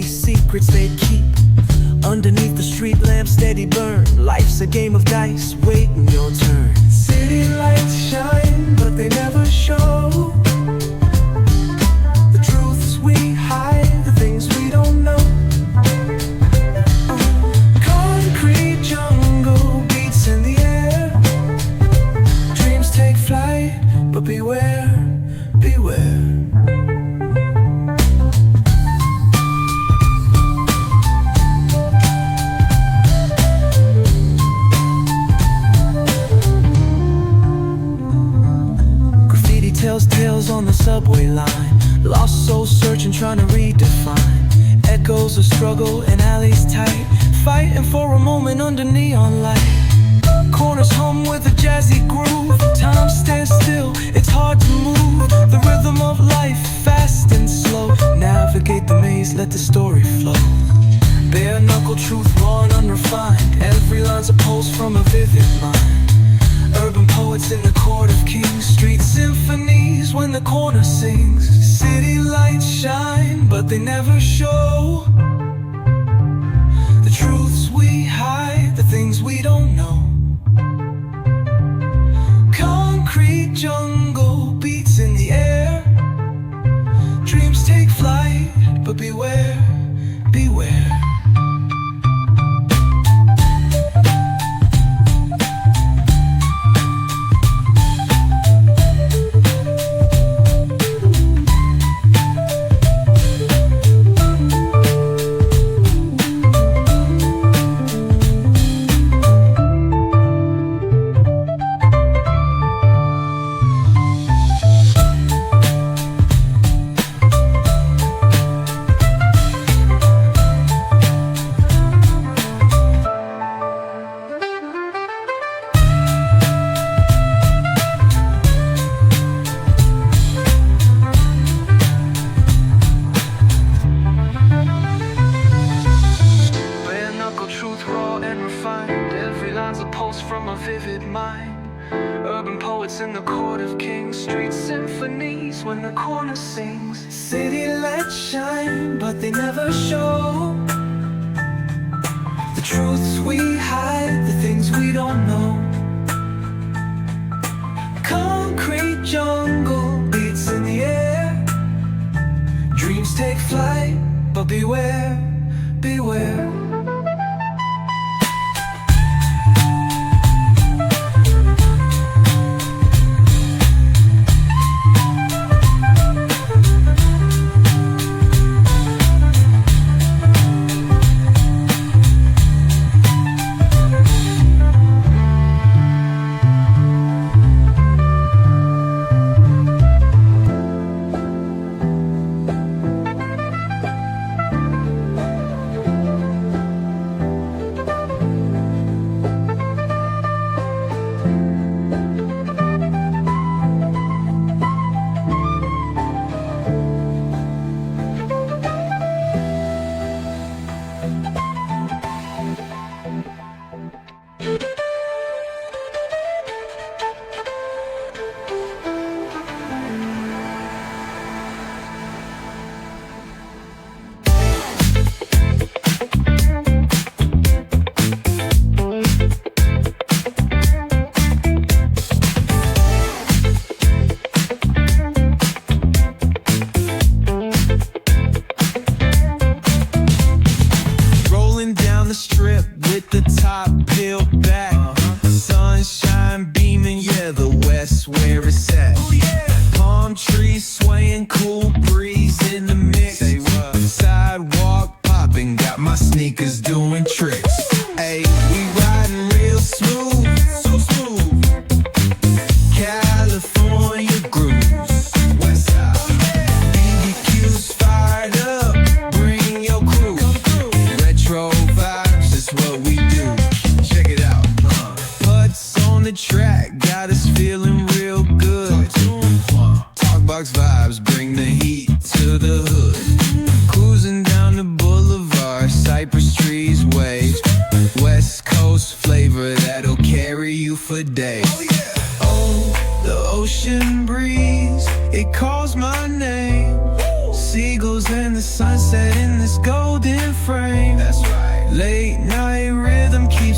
secrets they keep underneath the street lamp, steady burn. Life's a game of dice, waiting your turn. City lights shine, but they never show the truths we hide, the things we don't know. Concrete jungle beats in the air. Dreams take flight, but beware, beware. Tells tales on the subway line. Lost souls searching, trying to redefine. Echoes of struggle in alleys tight, fighting for a moment under neon light. Corners hum with a jazzy groove. Time stands still, it's hard to move. The rhythm of life, fast and slow. Navigate the maze, let the story flow. Bare knuckle truth, raw and unrefined. Every line's a pulse from a vivid mind. Urban poets in the court of kings. Street symphonies when the corner sings. City lights shine, but they never show the truths we hide, the things we don't know. Concrete jungle beats in the air. Dreams take flight, but beware, beware. From a vivid mind. Urban poets in the court of kings. Street symphonies when the corner sings. City lights shine, but they never show the truths we hide, the things we don't know. Concrete jungle beats in the air. Dreams take flight, but beware, beware. The top peeled back, sunshine beaming, yeah, the west where it's at. Palm trees swaying, cool breeze in the mix. Sidewalk popping, got my sneakers doing tricks. Ayy, we riding real smooth, so smooth. California grooves, west side. BBQ's fired up, bring your crew. Retro vibes is what we do. Check it out. Putts on the track, got us feeling real good. Talkbox vibes, bring the heat to the hood. Cruising down the boulevard, cypress trees wave. West Coast flavor that'll carry you for days. Oh, the ocean breeze, it calls my name. seagulls and the sunset in this golden frame. That's right. Late night rhythm keeps it